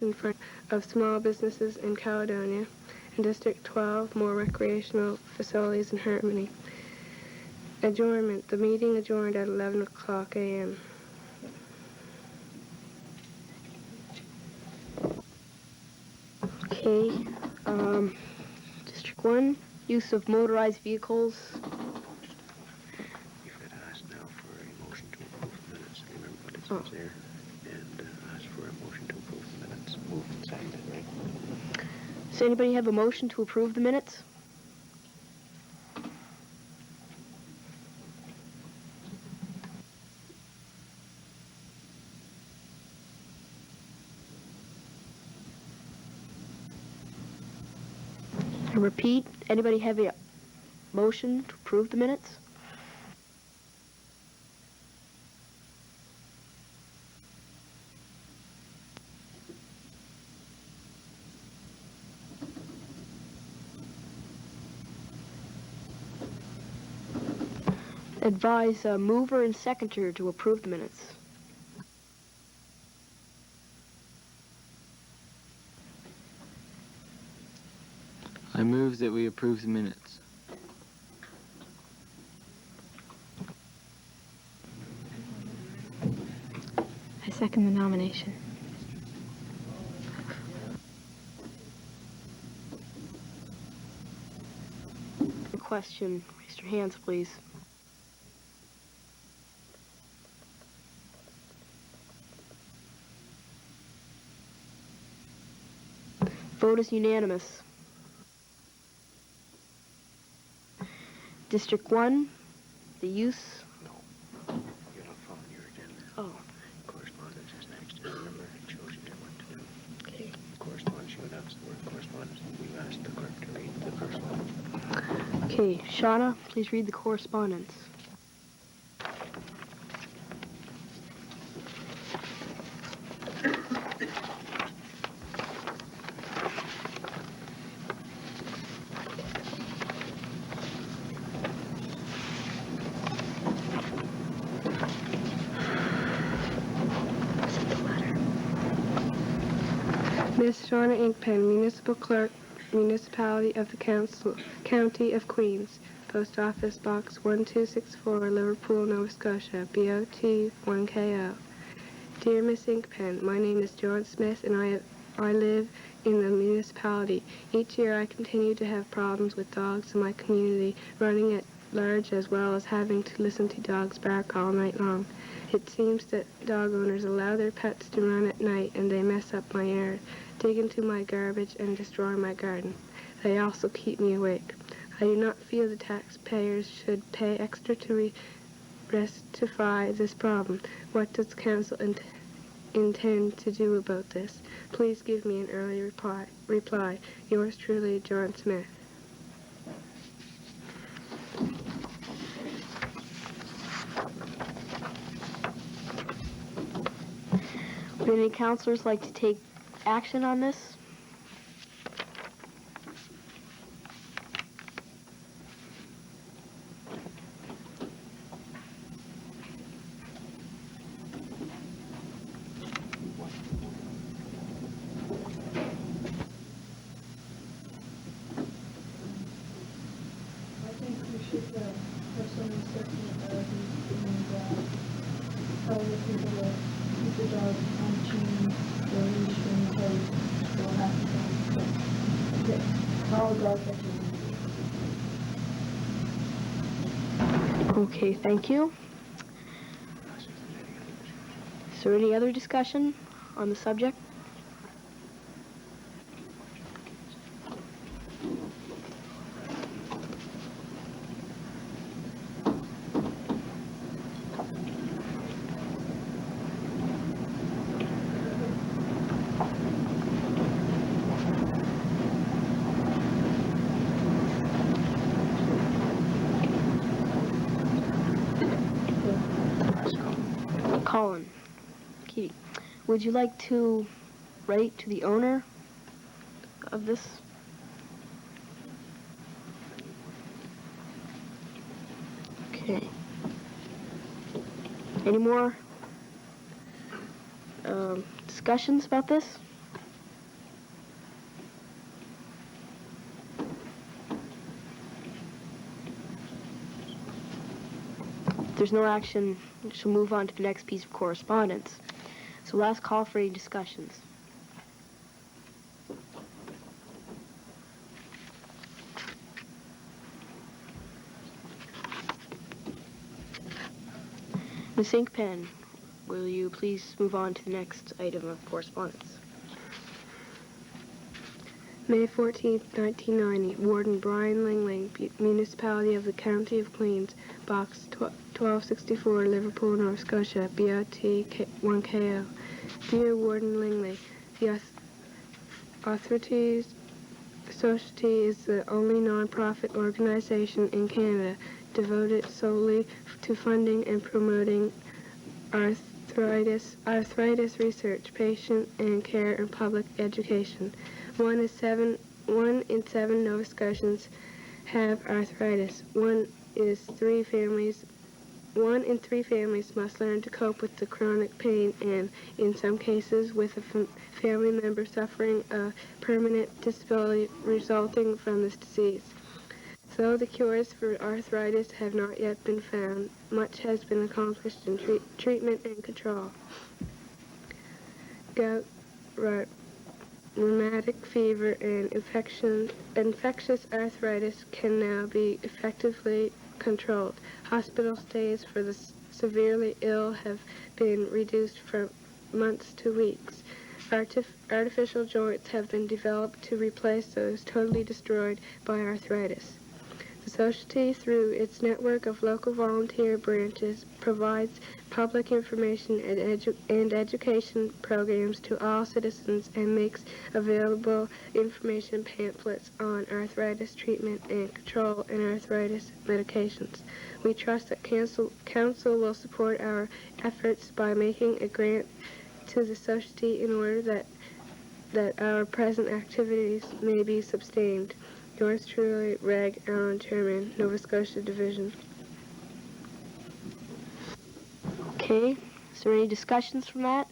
in front of small businesses in Caledonia. In District 12, more recreational facilities in Harmony. Adjournment. The meeting adjourned at 11 o'clock a.m. Okay. District 1, use of motorized vehicles. You've got to ask now for a motion to approve the minutes. Remember what it says there. And ask for a motion to approve the minutes. Moved and seconded, right? Does anybody have a motion to approve the minutes? I repeat, anybody have a motion to approve the minutes? Advise a mover and seconder to approve the minutes. I move that we approve the minutes. I second the nomination. Question. Raise your hands, please. Vote is unanimous. District 1, the use. No. You're not following your agenda. Oh. Correspondence is next. And remember, it shows you what to do. Okay. Correspondence, you would ask the word correspondence. We've asked the clerk to read the first one. Okay, Shauna, please read the correspondence. Miss Shauna Inkpen, Municipal Clerk, Municipality of the County of Queens, Post Office Box 1264, Liverpool, Nova Scotia, BOT 1KO. Dear Miss Inkpen, my name is John Smith and I live in the municipality. Each year I continue to have problems with dogs in my community, running at large as well as having to listen to dogs bark all night long. It seems that dog owners allow their pets to run at night and they mess up my yard, dig into my garbage, and destroy my garden. They also keep me awake. I do not feel the taxpayers should pay extra to rectify this problem. What does council intend to do about this? Please give me an early reply. Yours truly, John Smith. Would any councilors like to take action on this? I think we should have some certain authorities and tell the people that keep the dogs on chain or leash when told they'll have to get all the dog catchers. Okay, thank you. Is there any other discussion on the subject? Colin, Katie, would you like to write to the owner of this? Okay. Any more discussions about this? If there's no action, she'll move on to the next piece of correspondence. So last call for any discussions. Ms. Inkpen, will you please move on to the next item of correspondence? May 14, 1990, Warden Brian Lingling, Municipality of the County of Queens, Box 1264, Liverpool, Nova Scotia, BOT 1KO. Dear Warden Lingling, the Authorities Society is the only non-profit organization in Canada devoted solely to funding and promoting arthritis research, patient and care, and public education. One in seven Nova Scotians have arthritis. One in three families must learn to cope with the chronic pain, and in some cases with a family member suffering a permanent disability resulting from this disease. Though the cures for arthritis have not yet been found, much has been accomplished in treatment and control. Gout, rheumatic fever, and infectious arthritis can now be effectively controlled. Hospital stays for the severely ill have been reduced from months to weeks. Artificial joints have been developed to replace those totally destroyed by arthritis. The Society, through its network of local volunteer branches, provides public information and education programs to all citizens and makes available information pamphlets on arthritis treatment and control and arthritis medications. We trust that Council will support our efforts by making a grant to the Society in order that our present activities may be sustained. Yours truly, Reg Allen, Chairman, Nova Scotia Division. Okay, is there any discussions from that?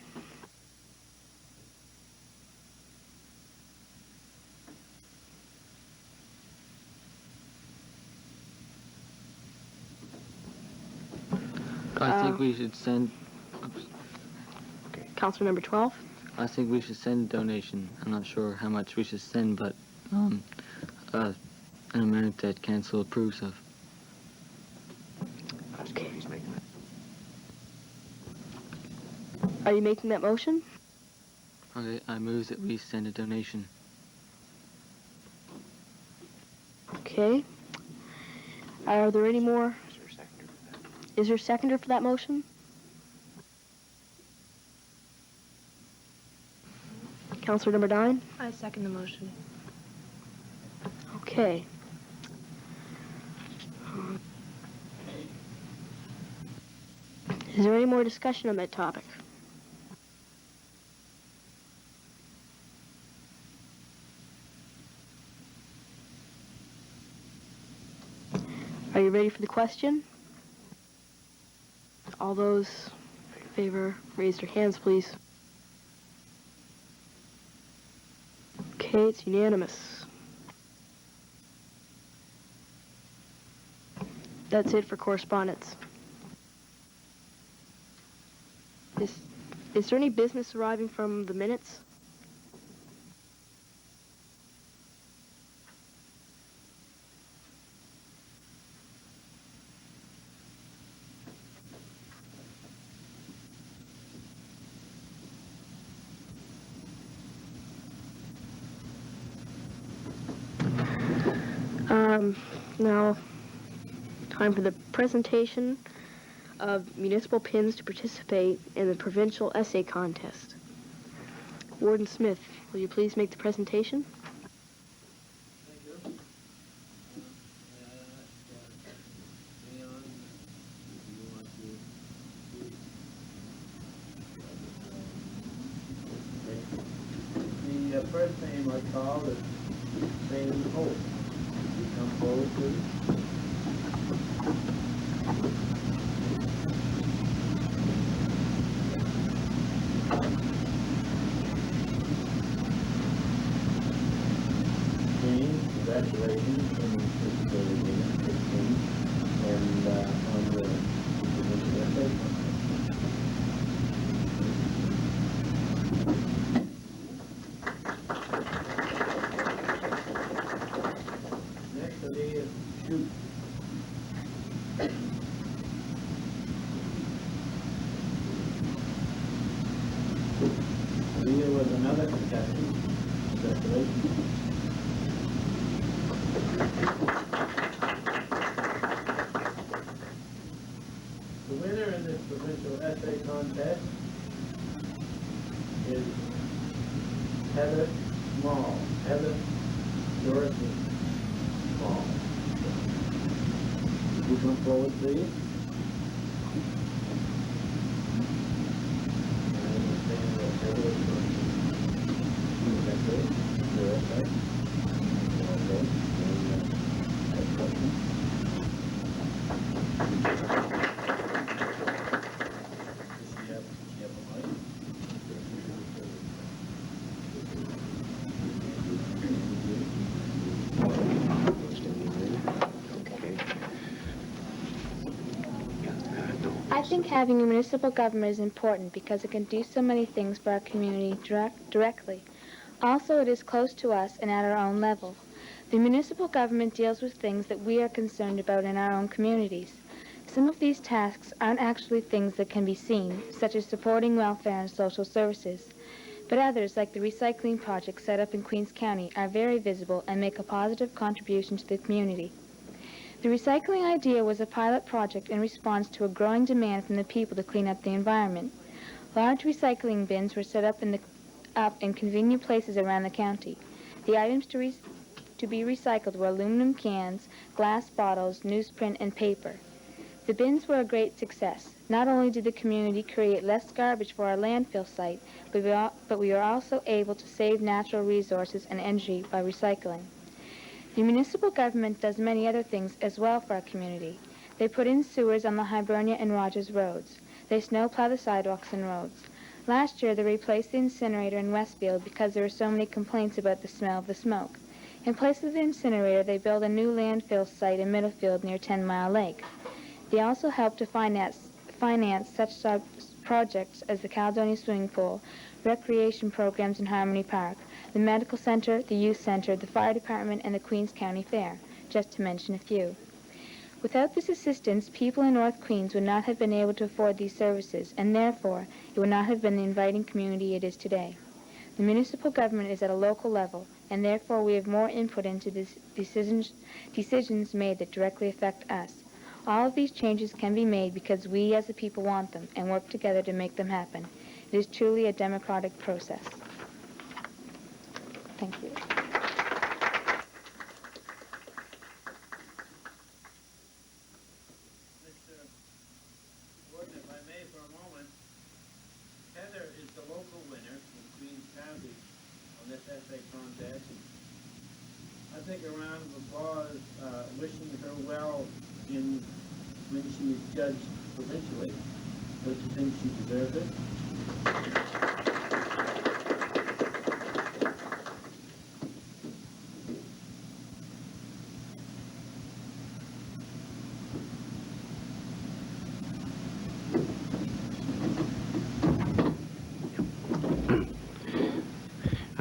I think we should send. Councilor number 12? I think we should send a donation. I'm not sure how much we should send, but an amount that council approves of. Okay. He's making it. Are you making that motion? Okay, I move that we send a donation. Okay. Are there any more? Is there a seconder for that? Is there a seconder for that motion? Councilor number 9? I second the motion. Okay. Is there any more discussion on that topic? Are you ready for the question? All those in favor, raise their hands, please. Okay, it's unanimous. That's it for correspondence. Is there any business arriving from the minutes? Now, time for the presentation of municipal pins to participate in the provincial essay contest. Warden Smith, will you please make the presentation? The first name I call is Shane Hope. You come forward, please. Shane, congratulations on your disability 16 and on the essay contest. Next will be shoot. Here was another contestant. Congratulations. The winner in this provincial essay contest is Heather Small. Heather Dorothy Small. Would you come forward, please? I understand that Heather is going to decorate your essay. Okay. And, next question. Does she have a mic? I think having a municipal government is important because it can do so many things for our community directly. Also, it is close to us and at our own level. The municipal government deals with things that we are concerned about in our own communities. Some of these tasks aren't actually things that can be seen, such as supporting welfare and social services. But others, like the recycling project set up in Queens County, are very visible and make a positive contribution to the community. The recycling idea was a pilot project in response to a growing demand from the people to clean up the environment. Large recycling bins were set up in convenient places around the county. The items to be recycled were aluminum cans, glass bottles, newsprint, and paper. The bins were a great success. Not only did the community create less garbage for our landfill site, but we were also able to save natural resources and energy by recycling. The municipal government does many other things as well for our community. They put in sewers on the Hibernia and Rogers roads. They snowplow the sidewalks and roads. Last year, they replaced the incinerator in Westfield because there were so many complaints about the smell of the smoke. In place of the incinerator, they built a new landfill site in Middlefield near 10 Mile Lake. They also helped to finance such projects as the Caledonia Swimming Pool, recreation programs in Harmony Park, the Medical Center, the Youth Center, the Fire Department, and the Queens County Fair, just to mention a few. Without this assistance, people in North Queens would not have been able to afford these services, and therefore, it would not have been the inviting community it is today. The municipal government is at a local level, and therefore we have more input into the decisions made that directly affect us. All of these changes can be made because we as the people want them and work together to make them happen. It is truly a democratic process. Thank you. Mr. Gordon, if I may for a moment, Heather is the local winner in Queens County on this essay contest. I think a round of applause wishing her well when she is judged provincially. Don't you think she deserves it?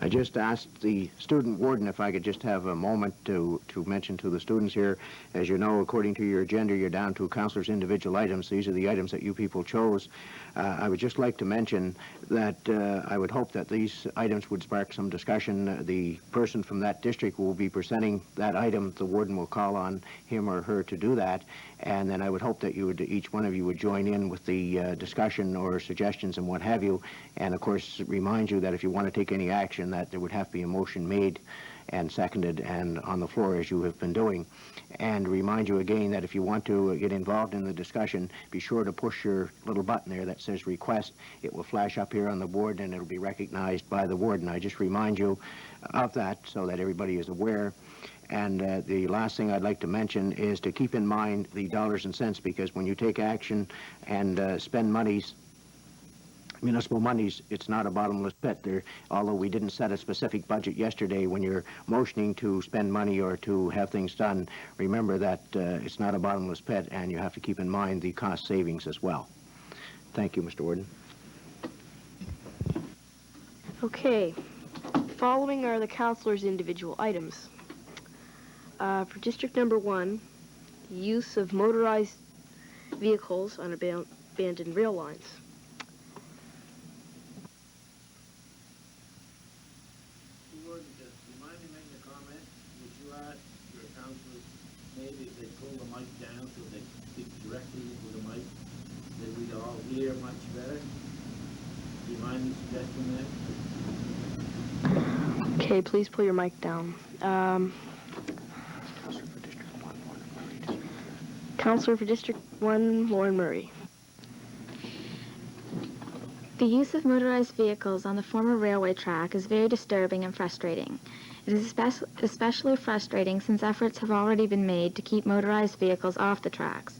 I just asked the student warden if I could just have a moment to mention to the students here. As you know, according to your agenda, you're down to counselors' individual items. These are the items that you people chose. I would just like to mention that I would hope that these items would spark some discussion. The person from that district will be presenting that item. The warden will call on him or her to do that. And then I would hope that each one of you would join in with the discussion or suggestions and what have you. And of course, remind you that if you want to take any action, that there would have to be a motion made and seconded and on the floor as you have been doing. And remind you again that if you want to get involved in the discussion, be sure to push your little button there that says request. It will flash up here on the board and it'll be recognized by the warden. I just remind you of that so that everybody is aware. And the last thing I'd like to mention is to keep in mind the dollars and cents, because when you take action and spend monies, municipal monies, it's not a bottomless pit. Although we didn't set a specific budget yesterday, when you're motioning to spend money or to have things done, remember that it's not a bottomless pit, and you have to keep in mind the cost savings as well. Thank you, Mr. Warden. Okay. Following are the councilors' individual items. For District Number 1, the use of motorized vehicles on abandoned rail lines. Mr. Warden, do you mind me making a comment? Would you ask your councilors maybe if they pull the mic down so they speak directly into the mic, that we'd all hear much better? Do you mind me suggesting that? Okay, please pull your mic down. Councilor for District 1, Lauren Murray. The use of motorized vehicles on the former railway track is very disturbing and frustrating. It is especially frustrating since efforts have already been made to keep motorized vehicles off the tracks.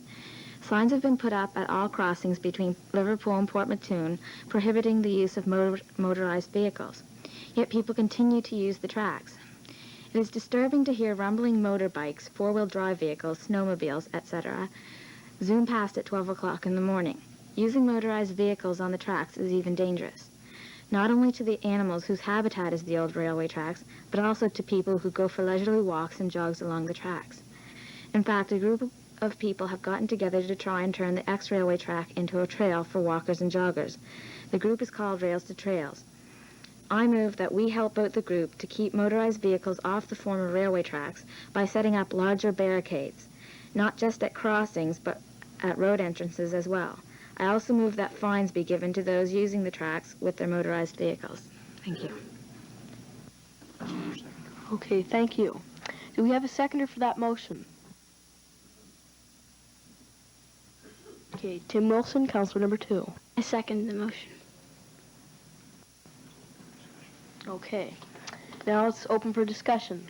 Signs have been put up at all crossings between Liverpool and Port Mattoon prohibiting the use of motorized vehicles. Yet people continue to use the tracks. It is disturbing to hear rumbling motorbikes, four-wheel drive vehicles, snowmobiles, etc. zoom past at 12 o'clock in the morning. Using motorized vehicles on the tracks is even dangerous, not only to the animals whose habitat is the old railway tracks, but also to people who go for leisurely walks and jogs along the tracks. In fact, a group of people have gotten together to try and turn the ex-railway track into a trail for walkers and joggers. The group is called Rails to Trails. I move that we help out the group to keep motorized vehicles off the former railway tracks by setting up larger barricades, not just at crossings, but at road entrances as well. I also move that fines be given to those using the tracks with their motorized vehicles. Thank you. Okay, thank you. Do we have a seconder for that motion? Okay, Tim Wilson, Councilor number 2. I second the motion. Okay. Now it's open for discussion.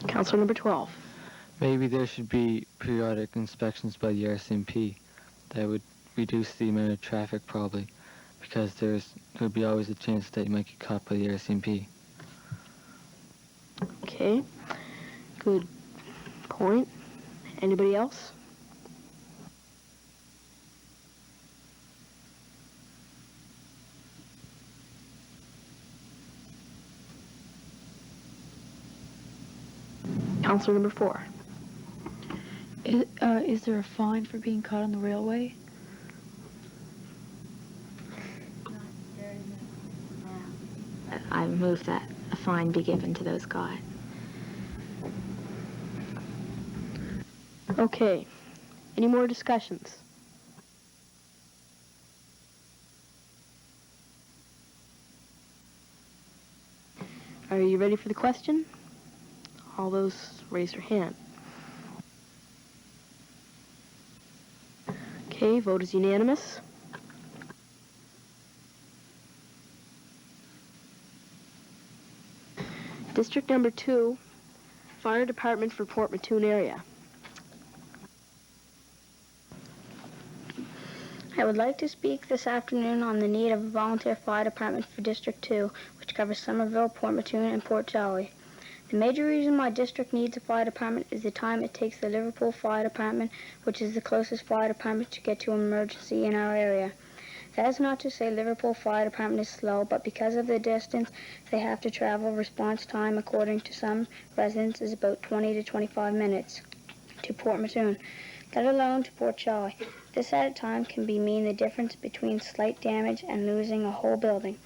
Councilor number 12. Maybe there should be periodic inspections by the RCMP that would reduce the amount of traffic probably, because there'd be always a chance that you might get caught by the RCMP. Okay. Good point. Anybody else? Councilor number 4. Is there a fine for being caught on the railway? I move that a fine be given to those caught. Okay. Any more discussions? Are you ready for the question? All those raise your hand. Okay, vote is unanimous. District number 2, Fire Department for Port Mattoon area. I would like to speak this afternoon on the need of a volunteer fire department for District 2, which covers Somerville, Port Mattoon, and Port Jolly. The major reason my district needs a fire department is the time it takes the Liverpool Fire Department, which is the closest fire department, to get to an emergency in our area. That is not to say Liverpool Fire Department is slow, but because of the distance they have to travel, response time, according to some residents, is about 20 to 25 minutes to Port Mattoon, let alone to Port Jolly. This added time can mean the difference between slight damage and losing a whole building.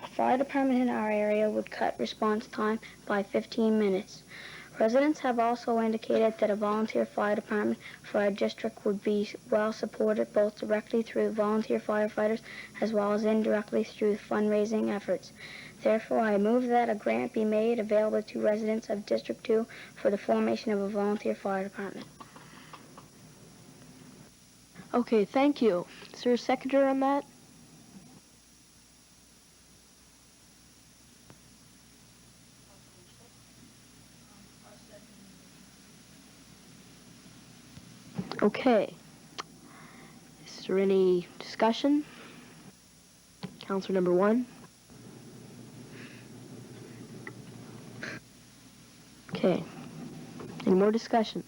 A fire department in our area would cut response time by 15 minutes. Residents have also indicated that a volunteer fire department for our district would be well supported both directly through volunteer firefighters as well as indirectly through fundraising efforts. Therefore, I move that a grant be made available to residents of District 2 for the formation of a volunteer fire department. Okay, thank you. Is there a seconder on that? Okay. This is Is there any discussion? Counselor number 1. Okay. Any more discussion?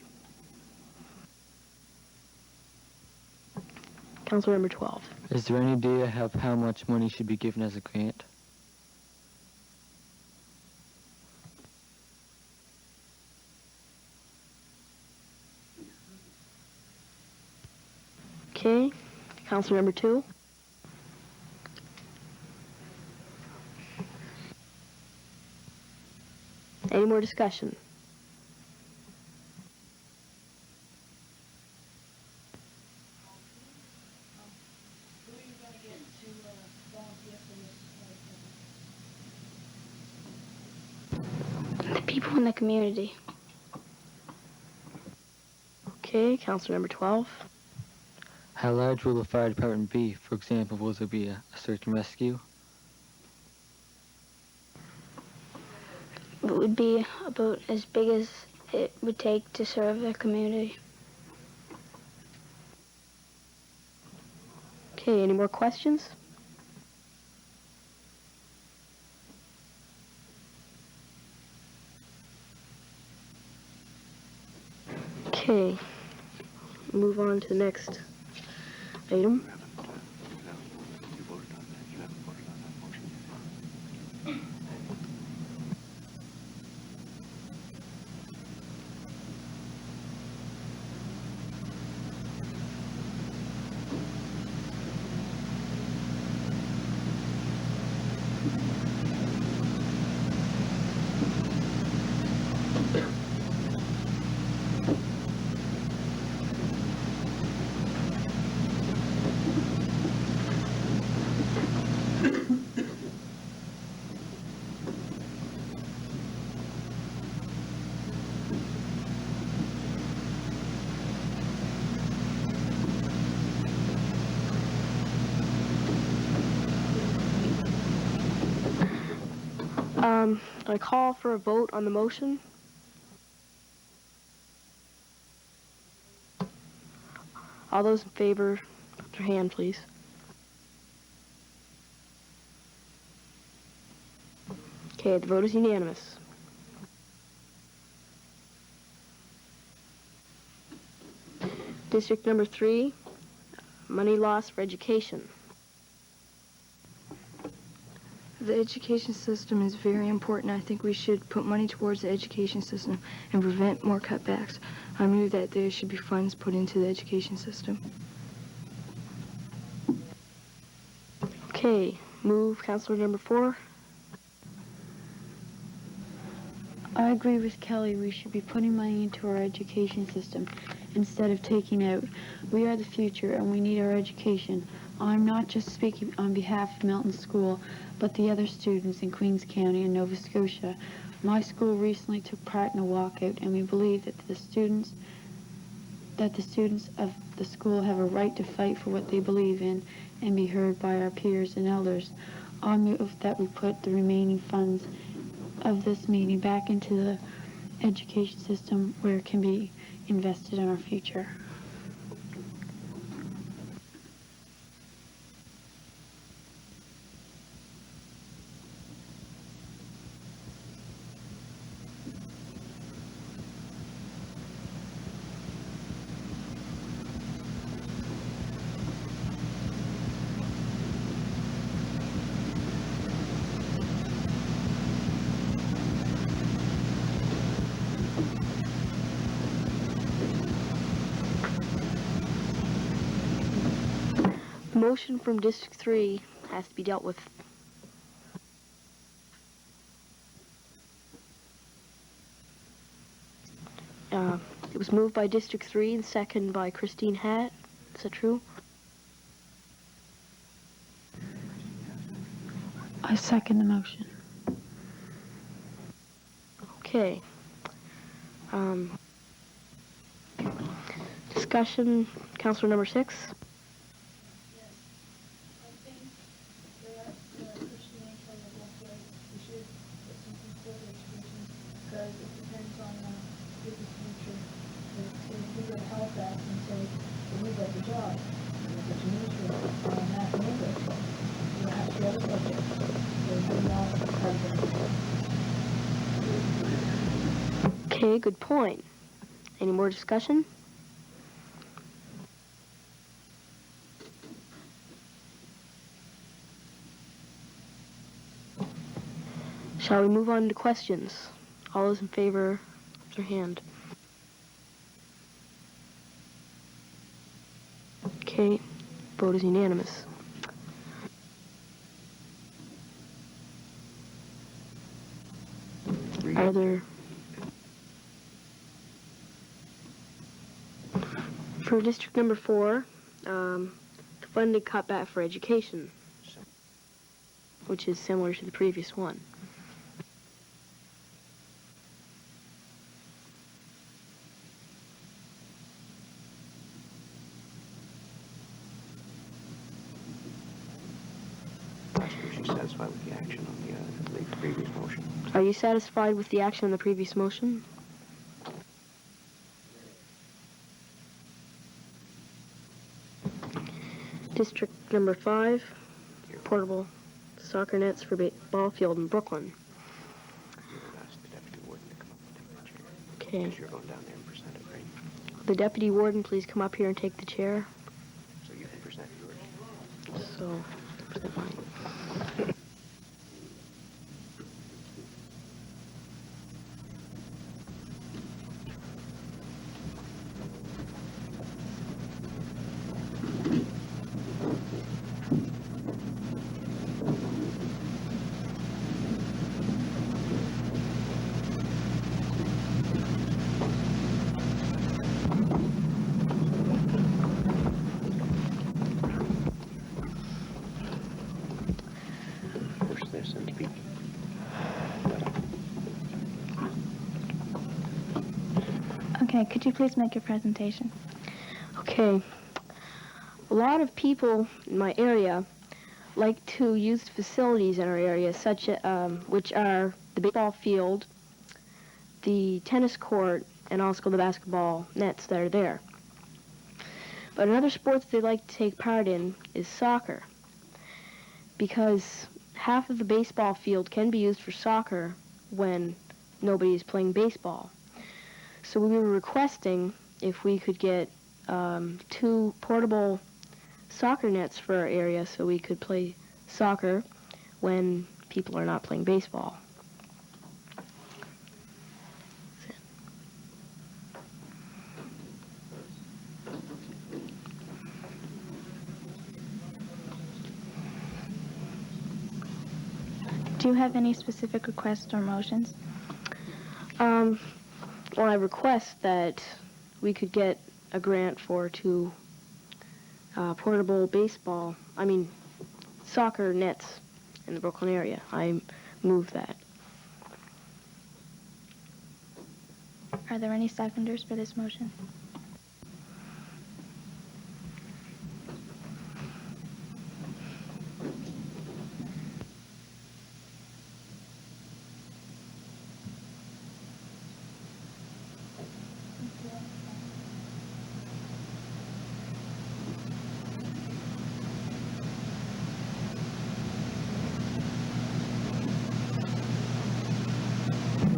Counselor number 12. Is there any idea of how much money should be given as a grant? Okay. Counselor number 2. Any more discussion? The people in the community. Okay. Counselor number 12. How large will the fire department be? For example, will there be a search and rescue? It would be about as big as it would take to serve the community. Okay. Any more questions? Okay. Move on to the next item. You voted on that. You haven't voted on that motion yet. I call for a vote on the motion. All those in favor, put their hand, please. Okay, the vote is unanimous. District number 3, money loss for education. The education system is very important. I think we should put money towards the education system and prevent more cutbacks. I move that there should be funds put into the education system. Okay, move Counselor number 4. I agree with Kelly. We should be putting money into our education system instead of taking out. We are the future and we need our education. I'm not just speaking on behalf of Milton School, but the other students in Queens County and Nova Scotia. My school recently took part in a walkout, and we believe that the students of the school have a right to fight for what they believe in and be heard by our peers and elders. I move that we put the remaining funds of this meeting back into the education system where it can be invested in our future. The motion from District 3 has to be dealt with. It was moved by District 3 and second by Christine Hatt. Is that true? I second the motion. Okay. Discussion, Counselor number 6. Because it depends on the student's future. If we get a health act and say, we got the job, which needs that neighbor. You have to other subjects. There's not preference. Okay, good point. Any more discussion? Shall we move on to questions? All those in favor, raise their hand. Okay, vote is unanimous. Are there... For district number 4, the funding cut back for education, which is similar to the previous one. She's satisfied with the action on the previous motion. Are you satisfied with the action on the previous motion? District number 5, portable soccer nets for ball field in Brooklyn. You would ask the deputy warden to come up and take the chair. Okay. Because you're going down there and present it, right? The deputy warden, please come up here and take the chair. So you can present yours. So, present mine. Push this and speak. Okay, could you please make your presentation? Okay. A lot of people in my area like to use the facilities in our area, such which are the baseball field, the tennis court, and also the basketball nets that are there. But another sport they like to take part in is soccer, because half of the baseball field can be used for soccer when nobody is playing baseball. So we were requesting if we could get 2 portable soccer nets for our area so we could play soccer when people are not playing baseball. Do you have any specific requests or motions? Well, I request that we could get a grant for 2 portable soccer nets in the Brooklyn area. I move that. Are there any seconders for this motion?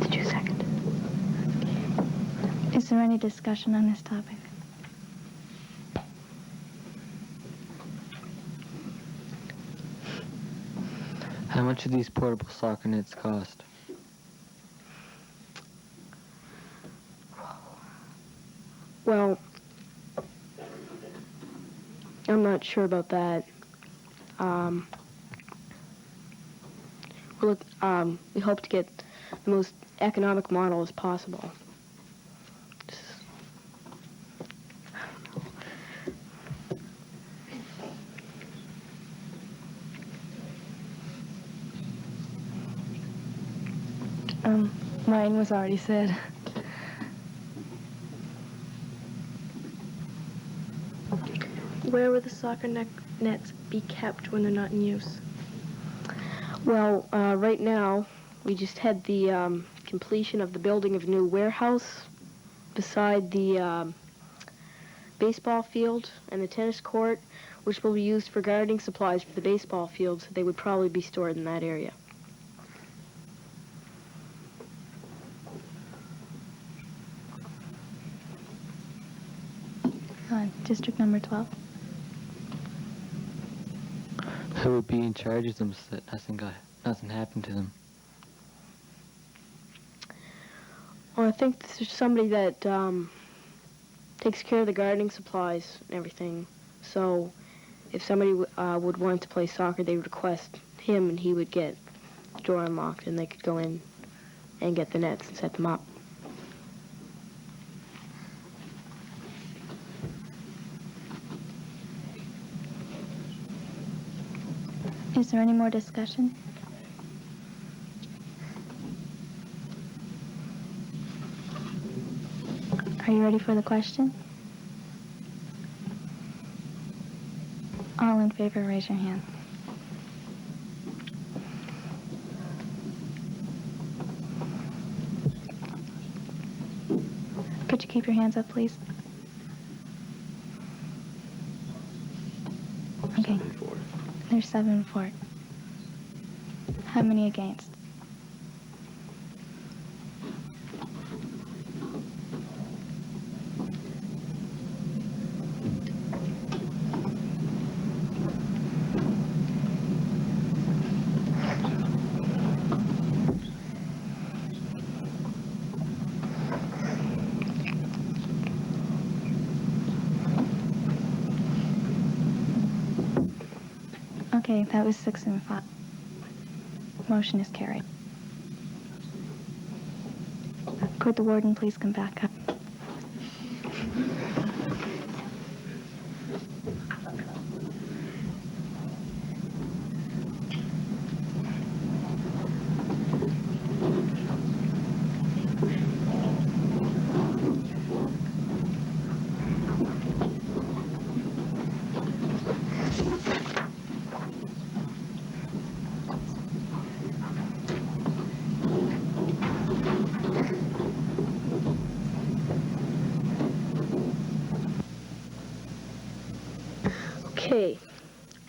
Did you second? Is there any discussion on this topic? How much do these portable soccer nets cost? Well, I'm not sure about that. We hope to get the most economic model as possible. Mine was already said. Where will the soccer nets be kept when they're not in use? Well, right now, we just had the completion of the building of a new warehouse beside the baseball field and the tennis court. which will be used for gardening supplies for the baseball fields. They would probably be stored in that area. District number 12. Who would be in charge of them so that nothing happened to them? Well, I think this is somebody that takes care of the gardening supplies and everything. So if somebody would want to play soccer, they would request him, and he would get the door unlocked, and they could go in and get the nets and set them up. Is there any more discussion? Are you ready for the question? All in favor, raise your hand. Could you keep your hands up, please? Okay. There's 7 for it. How many against? Okay, that was 6 and 5. Motion is carried. Could the warden please come back up? Okay,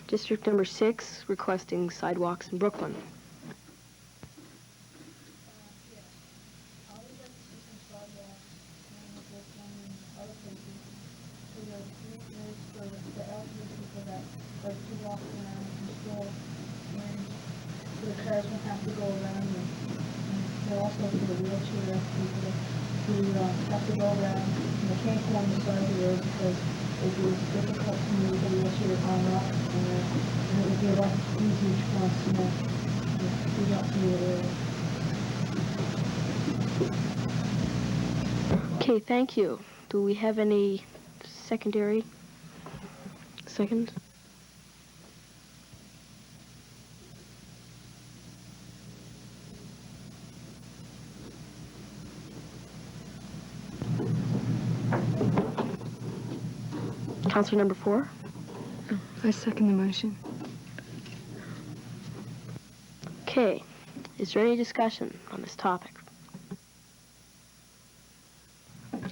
District number 6, requesting sidewalks in Brooklyn. I would like to see some sidewalks in Brooklyn and other places for the seniors, for the elderly people that like to walk around and stroll, and so the cars won't have to go around them. And also for the wheelchair people who have to go around, and they can't go on the side of the road because it is difficult to move the wheelchair on up, and it would be a lot easier to cross, do that through the area. Okay, thank you. Do we have any secondary? Second? Counselor number 4? I second the motion. Okay, is there any discussion on this topic?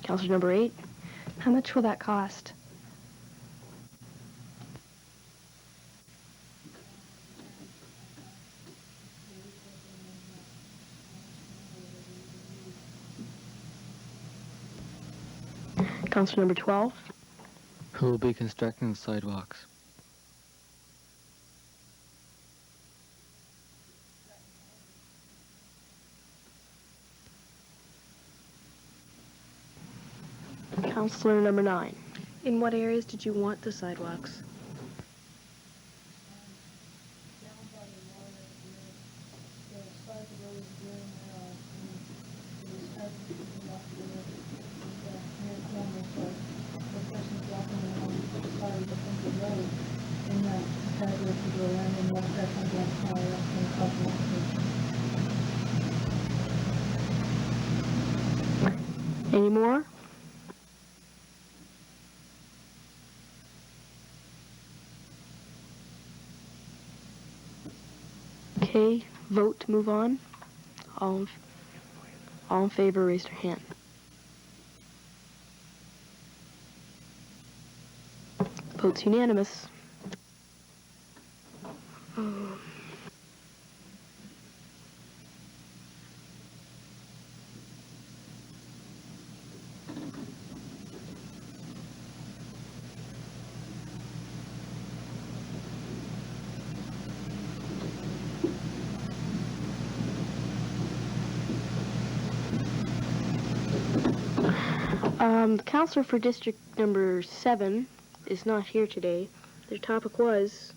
Counselor number 8? How much will that cost? Counselor number 12? Who will be constructing the sidewalks? Counselor number 9? In what areas did you want the sidewalks? Down by the water, the side of the road is very narrow, and it is hard for people to walk there, near the corner, so the person's walking along the side of the road, and it's hard to go around and walk back and down higher up in the couple of Any more? Okay, vote to move on. All in favor, raise your hand. Vote's unanimous. The counselor for district number 7 is not here today. Their topic was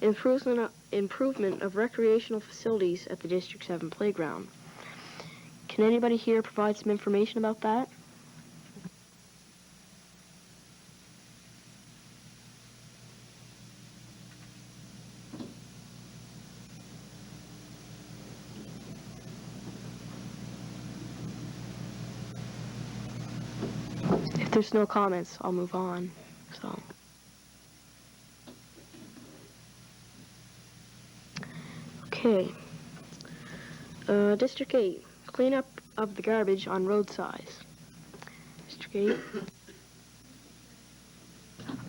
improvement of recreational facilities at the District 7 playground. Can anybody here provide some information about that? If there's no comments, I'll move on. So. Okay. District 8, cleanup of the garbage on roadsides. District 8.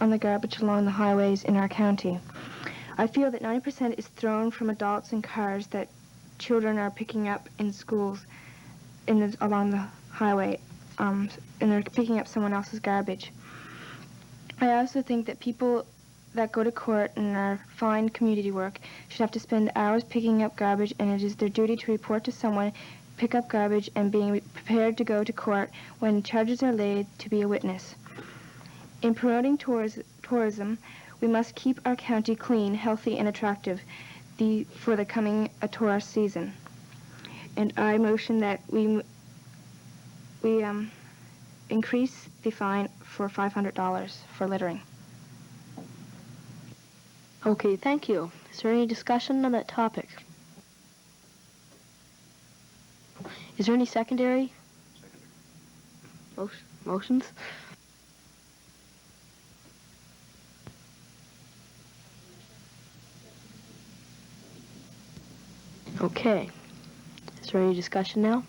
On the garbage along the highways in our county. I feel that 90% is thrown from adults in cars that children are picking up in schools along the highway, and they're picking up someone else's garbage. I also think that people that go to court and are fined community work should have to spend hours picking up garbage, and it is their duty to report to someone, pick up garbage, and being prepared to go to court when charges are laid to be a witness. In promoting tourism, we must keep our county clean, healthy, and attractive for the coming tourist season. And I motion that we increase the fine for $500 for littering. Okay, thank you. Is there any discussion on that topic? Is there any secondary? Motions? Okay. Is there any discussion now?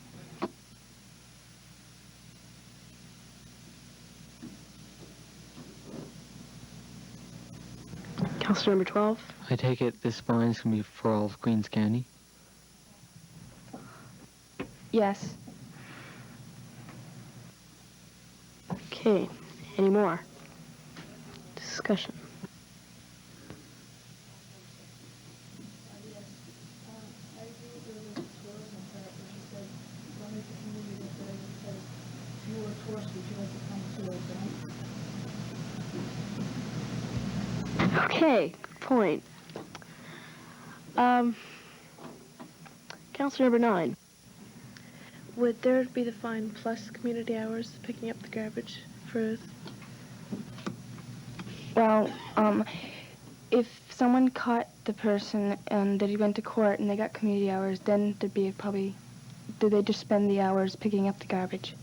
Councilor number 12. I take it this fine is going to be for all of Queens County? Yes. Okay. Any more? Discussion. I agree with the tourism part, where she said, don't make the community look better because fewer tourists would you like to come to our event. Okay, good point. Councilor number 9. Would there be the fine plus community hours picking up the garbage for? Well, if someone caught the person and that he went to court and they got community hours, then there'd be do they just spend the hours picking up the garbage?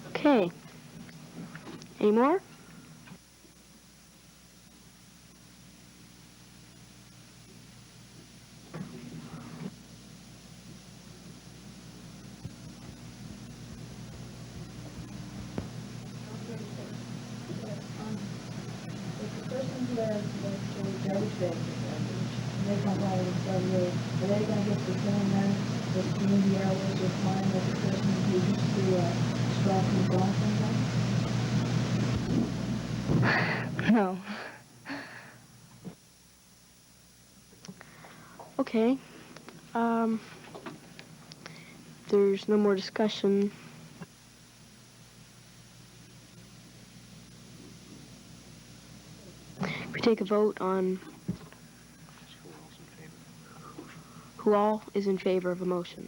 Okay. Any more? If the person who has, like, garbage bags or garbage, and they come by and start with, are they gonna get the same amount of community hours or fine as the person who used to, straw from the gone from them? No. Okay. There's no more discussion. We take a vote on who all is in favor of a motion.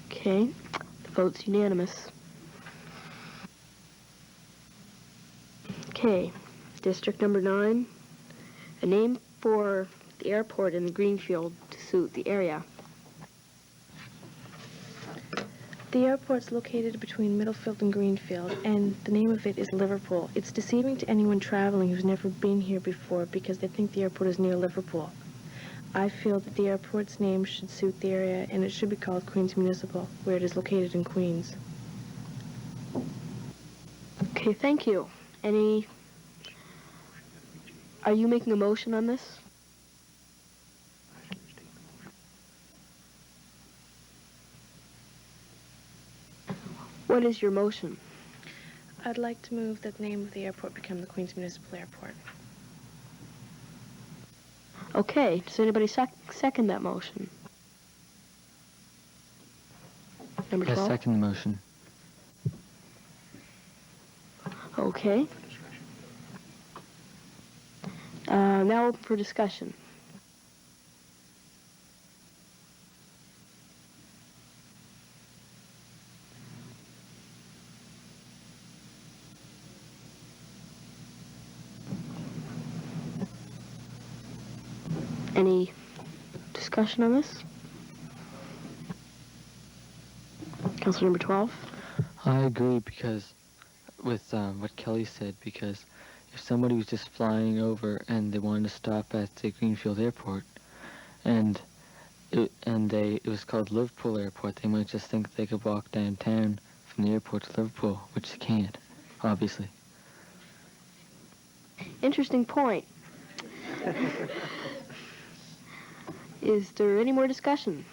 Okay, the vote's unanimous. Okay, District number 9, a name for the airport in the Greenfield to suit the area. The airport's located between Middlefield and Greenfield, and the name of it is Liverpool. It's deceiving to anyone traveling who's never been here before because they think the airport is near Liverpool. I feel that the airport's name should suit the area, and it should be called Queens Municipal, where it is located in Queens. Okay, thank you. Are you making a motion on this? What is your motion? I'd like to move that the name of the airport become the Queens Municipal Airport. Okay, does anybody second that motion? Number I 12? second the motion. Okay. Now for discussion. Any discussion on this? Councilor number 12? I agree because with what Kelly said, because if somebody was just flying over and they wanted to stop at the Greenfield Airport and it was called Liverpool Airport, they might just think they could walk downtown from the airport to Liverpool, which they can't, obviously. Interesting point. Is there any more discussion?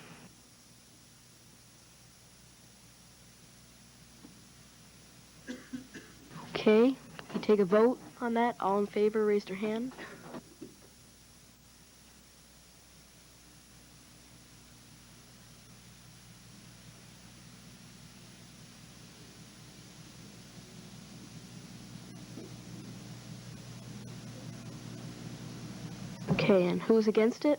Okay, we take a vote on that. All in favor, raise your hand. Okay, and who's against it?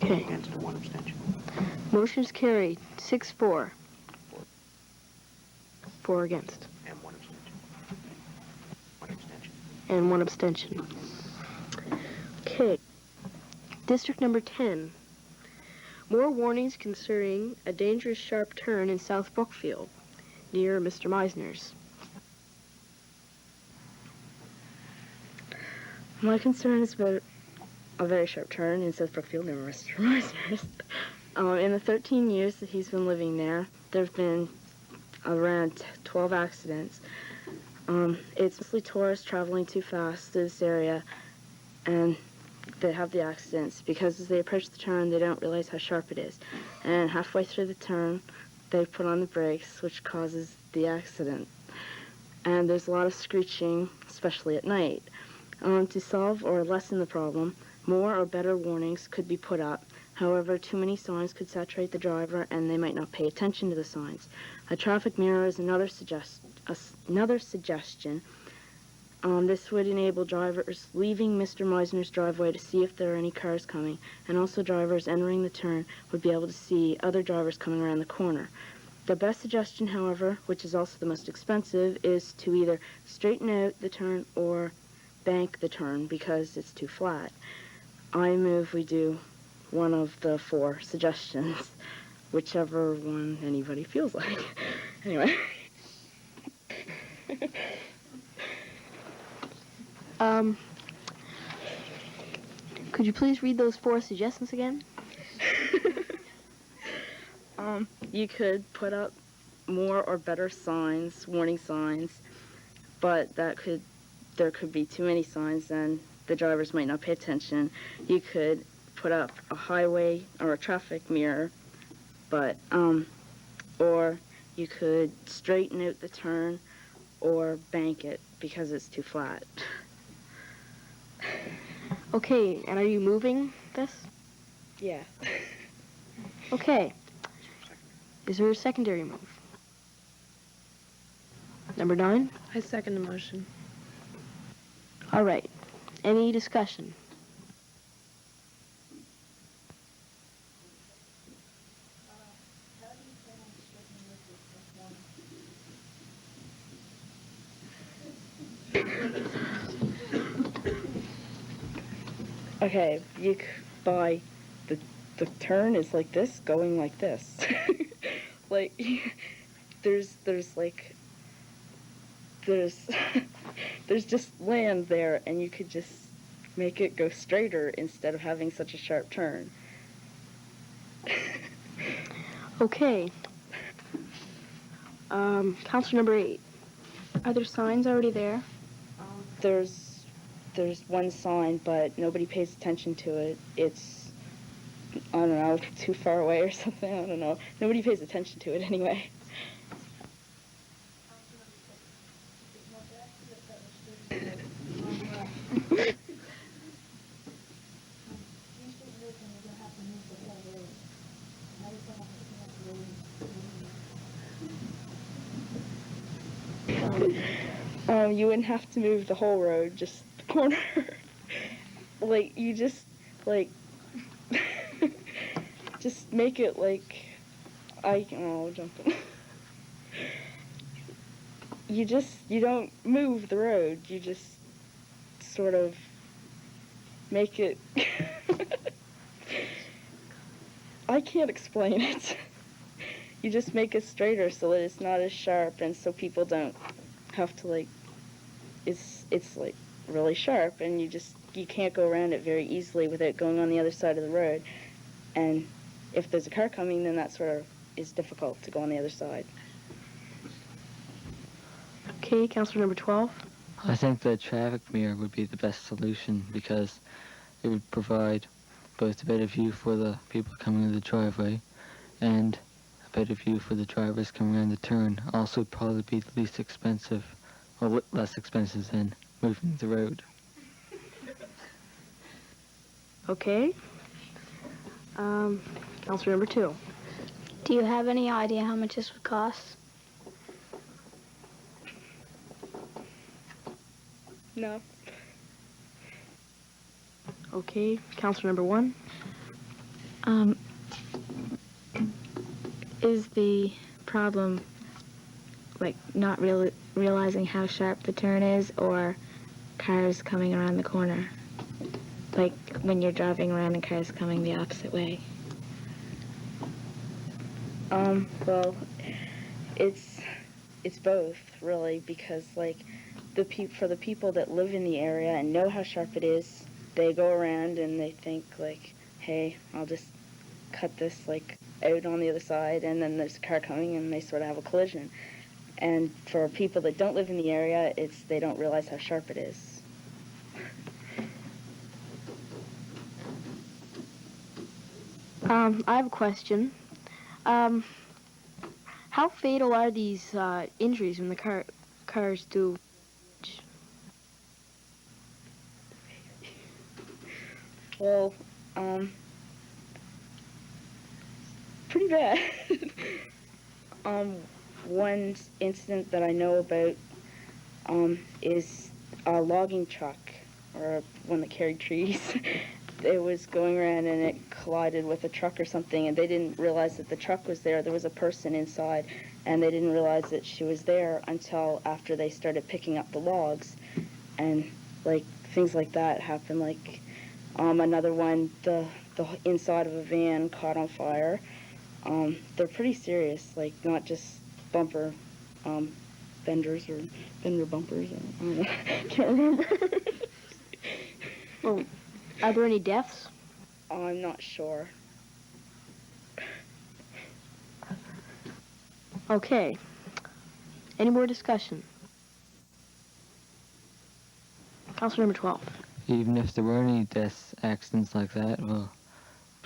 Okay. Against or one abstention. Motion's carried. 6-4. 4 against. And one abstention. One abstention. And 1 abstention. Okay. District number 10. More warnings concerning a dangerous sharp turn in South Brookfield, near Mr. Meisner's. My concern is about a very sharp turn in South Brookfield near Mr. Meisner's. In the 13 years that he's been living there, there have been around 12 accidents. It's mostly tourists traveling too fast to this area, and they have the accidents because as they approach the turn, they don't realize how sharp it is. And halfway through the turn, they put on the brakes, which causes the accident. And there's a lot of screeching, especially at night. To solve or lessen the problem, more or better warnings could be put up. However, too many signs could saturate the driver and they might not pay attention to the signs. A traffic mirror is another suggestion. This would enable drivers leaving Mr. Meisner's driveway to see if there are any cars coming, and also drivers entering the turn would be able to see other drivers coming around the corner. The best suggestion, however, which is also the most expensive, is to either straighten out the turn or bank the turn because it's too flat. I move we do one of the 4 suggestions, whichever one anybody feels like. Anyway. Could you please read those 4 suggestions again? You could put up more or better signs, warning signs, but there could be too many signs and the drivers might not pay attention. You could put up a highway or a traffic mirror, but or you could straighten out the turn or bank it because it's too flat. Okay, and are you moving this? Yeah. Okay. Is there a secondary move? Number 9? I second the motion. All right. Any discussion? Okay, by the turn is like this, going like this. Like there's just land there, and you could just make it go straighter instead of having such a sharp turn. Okay. Counselor number 8. Are there signs already there? There's one sign, but nobody pays attention to it. It's I don't know, too far away or something. I don't know. Nobody pays attention to it anyway. You wouldn't have to move the whole road, just the corner. Like, you just, like, just make it like, jumping. You don't move the road, you just sort of make it, I can't explain it. You just make it straighter so that it's not as sharp, and so people don't have to, like, it's like really sharp, and you can't go around it very easily without going on the other side of the road. And if there's a car coming, then that sort of is difficult to go on the other side. Okay, Counselor number 12. I think the traffic mirror would be the best solution because it would provide both a better view for the people coming to the driveway and a better view for the drivers coming around the turn. Also, would probably be the least expensive, or less expensive than moving the road. Okay. Counselor number 2. Do you have any idea how much this would cost? No. Okay, Counselor number 1. Is the problem, like, not realizing how sharp the turn is, or cars coming around the corner? Like, when you're driving around and cars coming the opposite way? Well, it's both, really, because, like, for the people that live in the area and know how sharp it is, they go around and they think, like, hey, I'll just cut this, like, out on the other side, and then there's a car coming and they sort of have a collision. And for people that don't live in the area, they don't realize how sharp it is. I have a question. How fatal are these injuries when the cars do? Well, pretty bad. One incident that I know about is a logging truck, or one that carried trees. It was going around and it collided with a truck or something, and they didn't realize that the truck was there. There was a person inside, and they didn't realize that she was there until after they started picking up the logs. And, like, things like that happen. Like, another one, the inside of a van caught on fire. They're pretty serious, like, not just bumper fenders or fender bumpers. I don't know. Can't remember. Well, are there any deaths? I'm not sure. Okay. Any more discussion? Counselor number 12. Even if there were any deaths, accidents like that will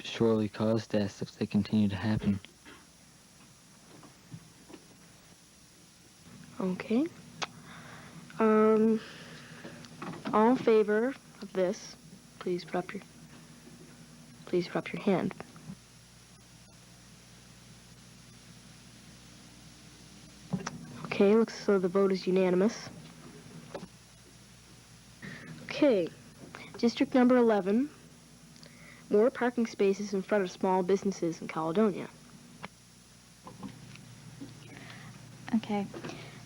surely cause deaths if they continue to happen. Okay. All in favor of this, please put up your hand. Okay, looks as though the vote is unanimous. Okay, District number 11, more parking spaces in front of small businesses in Caledonia. Okay.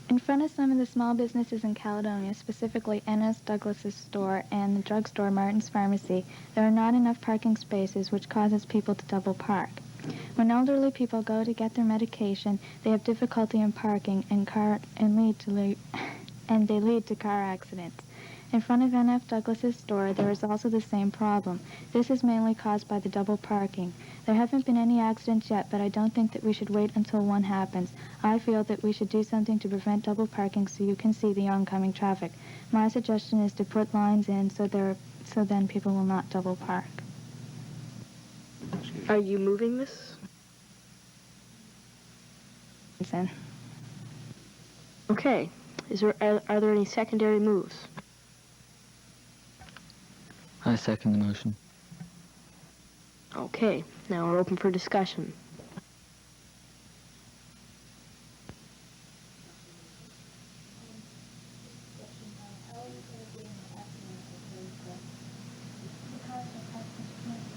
In front of some of the small businesses in Caledonia, specifically N.S. Douglas's store and the drugstore Martin's Pharmacy, there are not enough parking spaces, which causes people to double park. When elderly people go to get their medication, they have difficulty in parking and they lead to car accidents. In front of N.F. Douglas's store, there is also the same problem. This is mainly caused by the double parking. There haven't been any accidents yet, but I don't think that we should wait until one happens. I feel that we should do something to prevent double parking so you can see the oncoming traffic. My suggestion is to put lines in so then people will not double park. Excuse Are you moving this? In. Okay. Are there any secondary moves? I second the motion. Okay. Now we're open for discussion.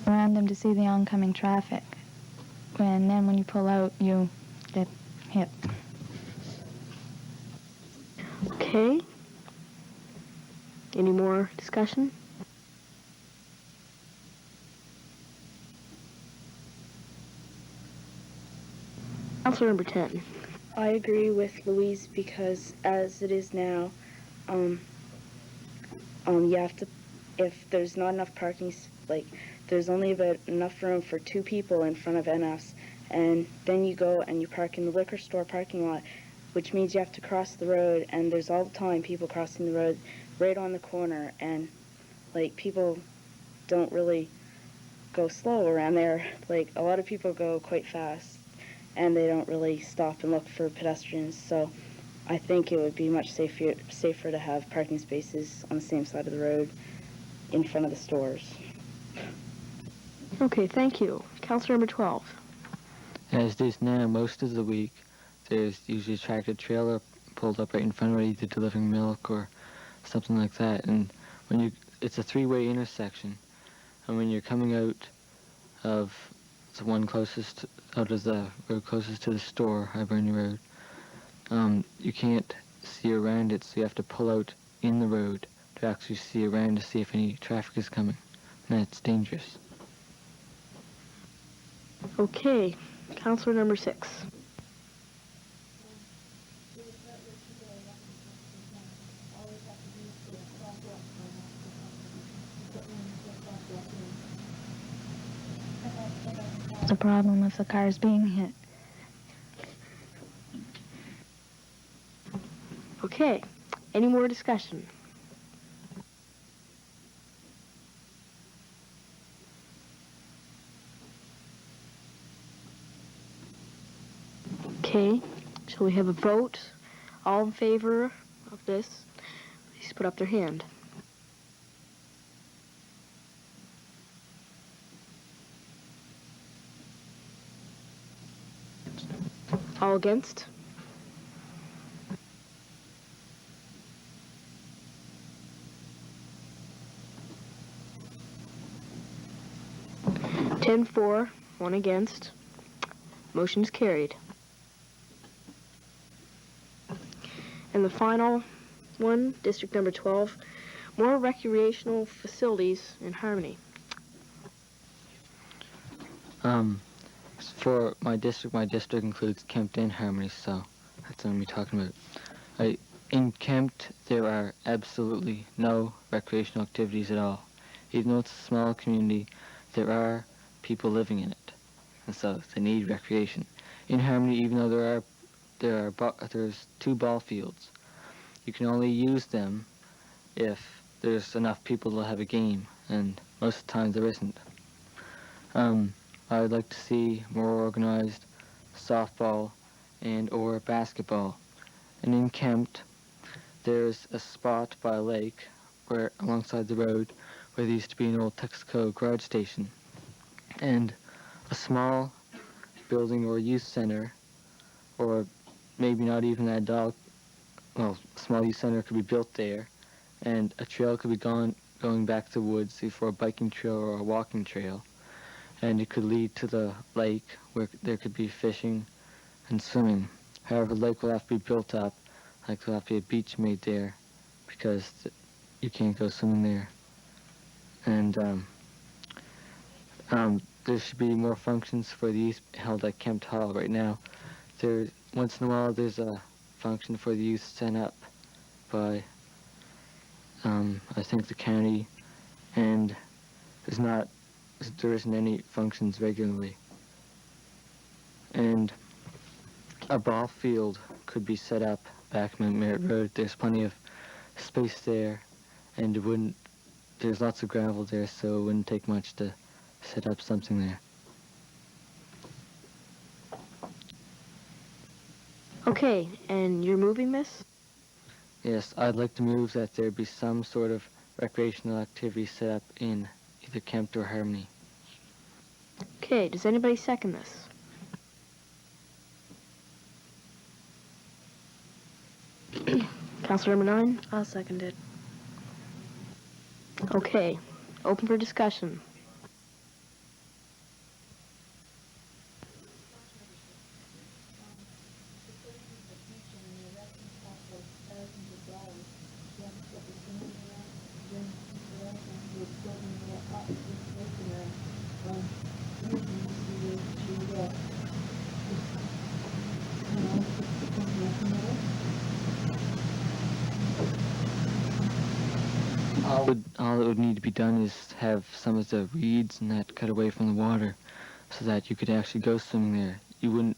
Around them to see the oncoming traffic. And then when you pull out, you get hit. Okay. Any more discussion? Counselor number 10. I agree with Louise because as it is now, you have to, if there's not enough parking, like there's only about enough room for 2 people in front of NS, and then you go and you park in the liquor store parking lot, which means you have to cross the road, and there's all the time people crossing the road right on the corner, and like people don't really go slow around there. Like a lot of people go quite fast, and they don't really stop and look for pedestrians. So I think it would be much safer to have parking spaces on the same side of the road in front of the stores. Okay, thank you. Counselor number 12. As it is now, most of the week, there's usually a tractor trailer pulled up right in front of it, either delivering milk or something like that. And when it's a 3-way intersection, and when you're coming out of the one closest, out of the road closest to the store, Hibernia Road, you can't see around it, so you have to pull out in the road to actually see around to see if any traffic is coming. And that's dangerous. Okay, counselor number 6. The problem with the cars being hit. Okay, any more discussion? Okay, shall we have a vote? All in favor of this, please put up their hand. All against? Ten for, 1 against. Motion's carried. And the final one, district number 12, more recreational facilities in Harmony. For my district includes Kempt and Harmony, so that's what I'm going to be talking about. In Kempt, there are absolutely no recreational activities at all. Even though it's a small community, there are people living in it, and so they need recreation. In Harmony, even though there's 2 ball fields, you can only use them if there's enough people to have a game, and most of the time there isn't. I would like to see more organized softball and or basketball. And in Kempt, there's a spot by a lake where alongside the road where there used to be an old Texaco garage station. And a small building or youth center, or maybe not even that a small youth center could be built there, and a trail could be going back to the woods, either for a biking trail or a walking trail. And it could lead to the lake where there could be fishing and swimming. However, the lake will have to be built up, like there'll have to be a beach made there, because you can't go swimming there. And there should be more functions for the youth held at Kempt Hall. Right now, once in a while there's a function for the youth sent up by I think the county, and there isn't any functions regularly. And a ball field could be set up back on Merritt Road. There's plenty of space there, and there's lots of gravel there, so it wouldn't take much to set up something there. Okay, and you're moving this? Yes, I'd like to move that there be some sort of recreational activity set up in either Kempt or Harmony. Okay, does anybody second this? Councilor number 9? I'll second it. Okay, open for discussion. All that would need to be done is have some of the reeds and that cut away from the water so that you could actually go swimming there. You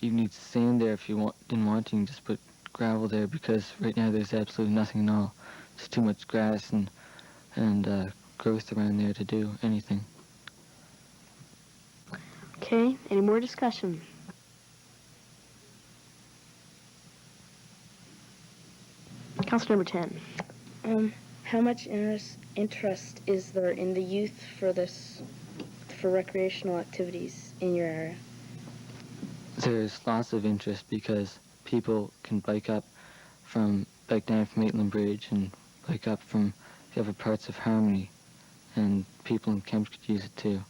need sand there if you didn't want to. You can just put gravel there because right now there's absolutely nothing at all. There's too much grass and growth around there to do anything. Okay, any more discussion? Councilor number 10. How much interest is there in the youth for recreational activities in your area? There's lots of interest because people can bike down from Maitland Bridge and bike up from the other parts of Harmony, and people in Kempt could use it too.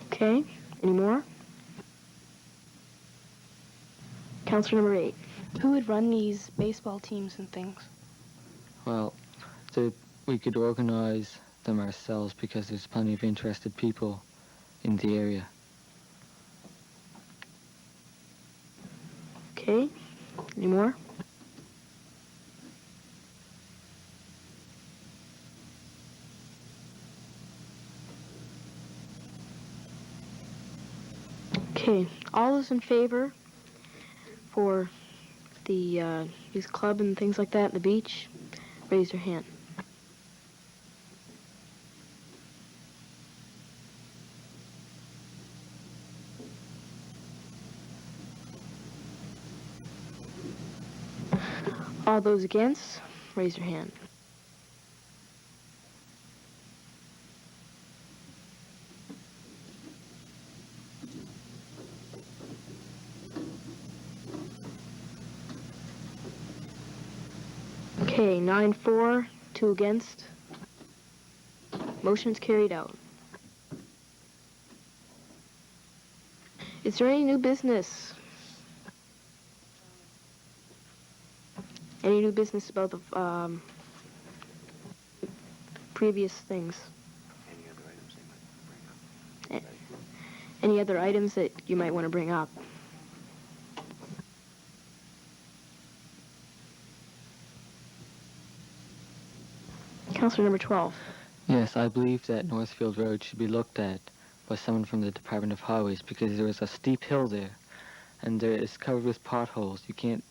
Okay, any more? Councilor number 8. Who would run these baseball teams and things? Well, we could organize them ourselves because there's plenty of interested people in the area. Okay, any more? Okay, all those in favor for the youth club and things like that at the beach, raise your hand. All those against, raise your hand. Okay, 9-4, 2 against. Motion's carried out. Is there any new business? Any new business about the previous things? Any other items that you might want to bring up? Councilor number 12. Yes, I believe that Northfield Road should be looked at by someone from the Department of Highways because there is a steep hill there and there is covered with potholes. You can't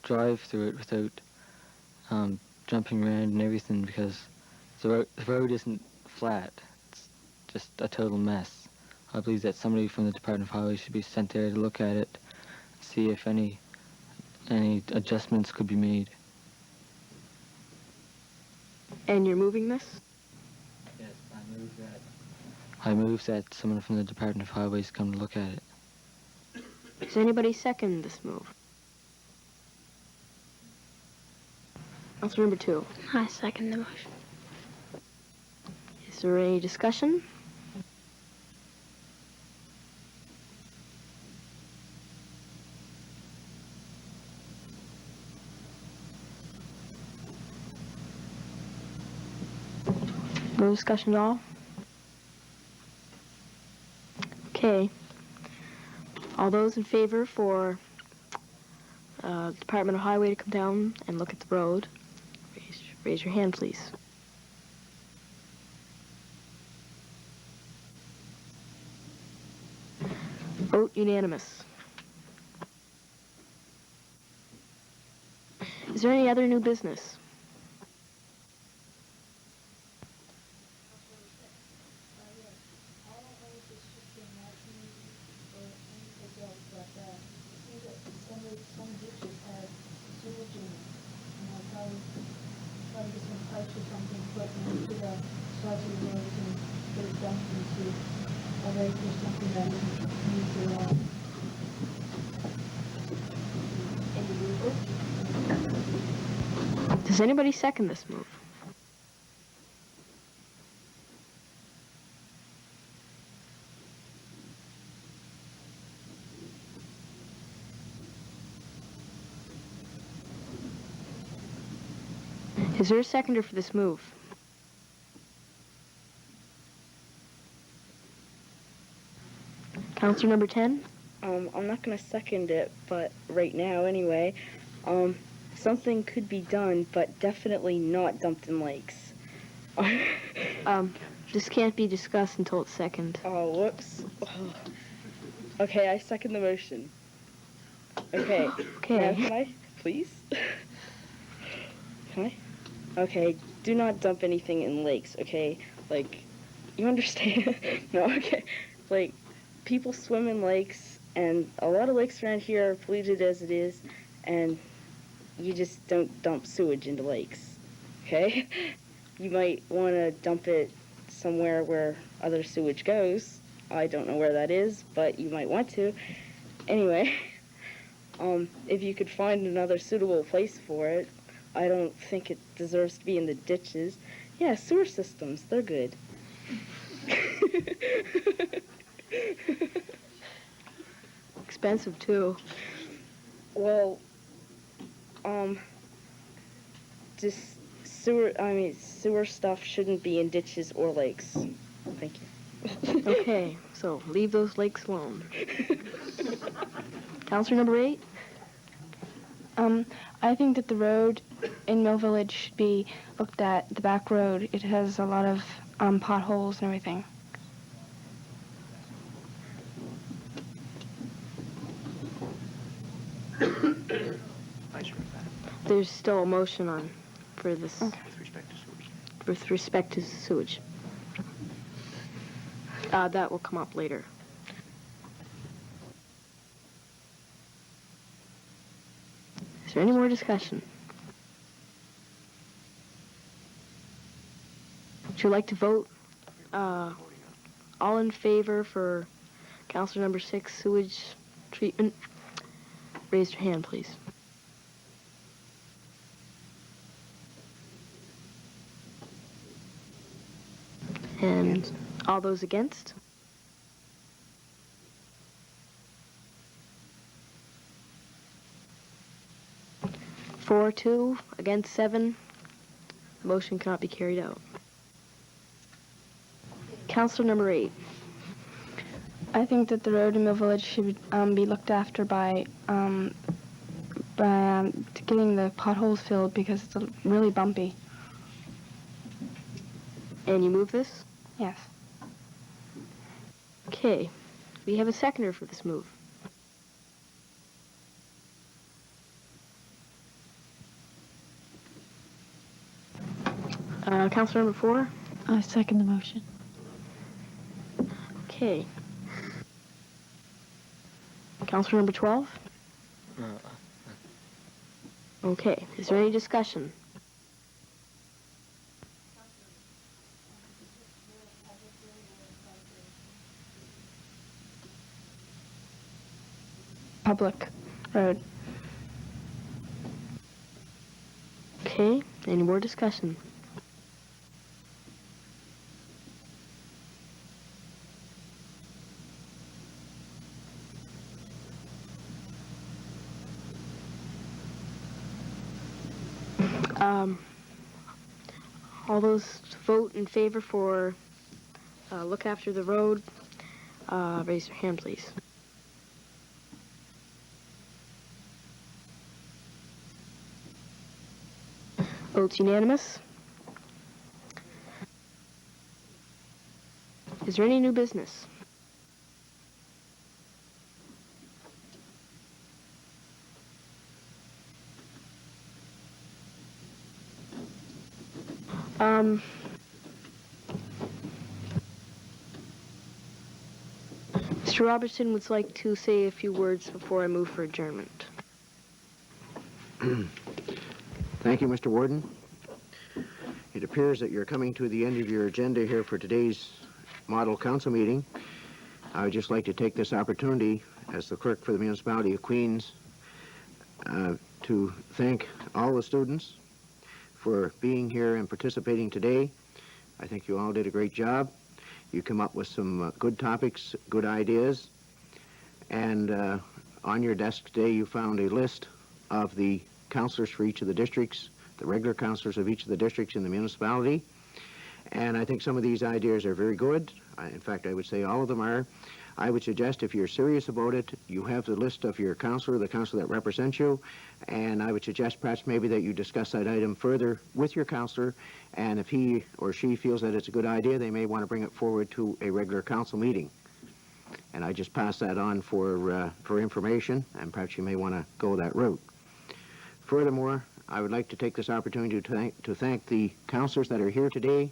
drive through it without jumping around and everything because the road isn't flat. It's just a total mess. I believe that somebody from the Department of Highways should be sent there to look at it, see if any adjustments could be made. And you're moving this? Yes, I move that someone from the Department of Highways come to look at it. Does anybody second this move? Councilor number 2. I second the motion. Is there any discussion? No discussion at all? Okay. All those in favor for Department of Highway to come down and look at the road, raise your hand, please. Vote unanimous. Is there any other new business? All I know is just shifting that community or any adult some ditches have sewage in it. And I'll probably try to get some pipes or something put into the sides of the roads and get it dumped into a lake or something that isn't used at all. Does anybody second this move? Is there a seconder for this move? Counselor number 10? I'm not going to second it, but right now, anyway, something could be done, but definitely not dumped in lakes. This can't be discussed until it's second. Oh, whoops. Oh. Okay, I second the motion. Okay. Okay. Now, can I, please? Can I? Okay, do not dump anything in lakes, okay? Like, you understand? No, okay. Like, people swim in lakes, and a lot of lakes around here are polluted as it is, and you just don't dump sewage into lakes, okay? You might want to dump it somewhere where other sewage goes. I don't know where that is, but you might want to. Anyway, if you could find another suitable place for it, I don't think it deserves to be in the ditches. Yeah, sewer systems, they're good. Expensive, too. Well, just sewer stuff shouldn't be in ditches or lakes. Thank you. Okay, so leave those lakes alone. Counselor number 8? I think that the road in Mill Village should be looked at, the back road. It has a lot of potholes and everything. There's still a motion on for this. Okay. With respect to sewage. That will come up later. Is there any more discussion? Would you like to vote? All in favor for Counselor number 6 sewage treatment? Raise your hand, please. And all those against? Four, 2, against 7. Motion cannot be carried out. Counselor number 8. I think that the road in Mill Village should be looked after by getting the potholes filled because it's really bumpy. And you move this? Yes. Okay. We have a seconder for this move. Counselor number 4? I second the motion. Okay. Counselor number 12? Okay. Is there any discussion? Public road. Okay. Any more discussion? All those vote in favor for look after the road, raise your hand, please. Votes unanimous. Is there any new business? Mr. Robertson would like to say a few words before I move for adjournment. Thank you, Mr. Warden. It appears that you're coming to the end of your agenda here for today's model council meeting. I would just like to take this opportunity as the clerk for the Municipality of Queens to thank all the students for being here and participating today. I think you all did a great job. You come up with some good topics, good ideas, and on your desk today you found a list of the counselors for each of the districts, the regular counselors of each of the districts in the municipality. And I think some of these ideas are very good. In fact, I would say all of them are. I would suggest if you're serious about it, you have the list of your counselor, the counselor that represents you, and I would suggest perhaps maybe that you discuss that item further with your counselor, and if he or she feels that it's a good idea, they may want to bring it forward to a regular council meeting. And I just pass that on for information, and perhaps you may want to go that route. Furthermore, I would like to take this opportunity to thank the counselors that are here today,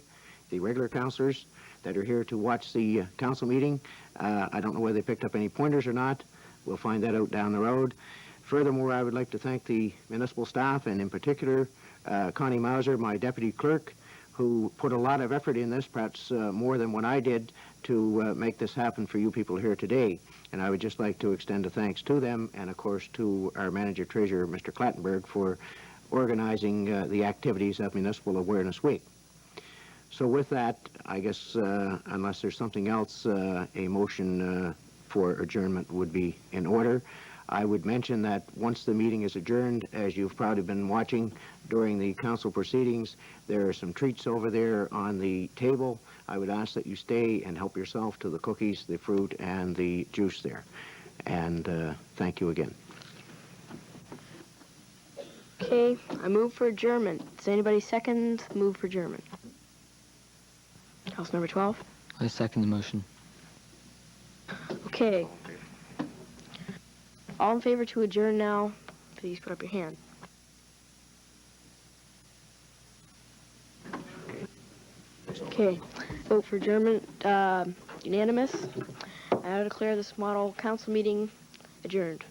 the regular counselors that are here to watch the council meeting. I don't know whether they picked up any pointers or not. We'll find that out down the road. Furthermore, I would like to thank the municipal staff, and in particular, Connie Mauser, my deputy clerk, who put a lot of effort in this, perhaps more than what I did, to make this happen for you people here today. And I would just like to extend a thanks to them, and of course to our manager-treasurer, Mr. Clattenburg, for organizing the activities of Municipal Awareness Week. So with that, I guess, unless there's something else, a motion for adjournment would be in order. I would mention that once the meeting is adjourned, as you've probably been watching during the council proceedings, there are some treats over there on the table. I would ask that you stay and help yourself to the cookies, the fruit, and the juice there. And thank you again. Okay, I move for adjournment. Does anybody second move for adjournment? House number 12? I second the motion. Okay. All in favor to adjourn now, please put up your hand. Okay, vote for adjournment, unanimous. I now declare this model council meeting adjourned.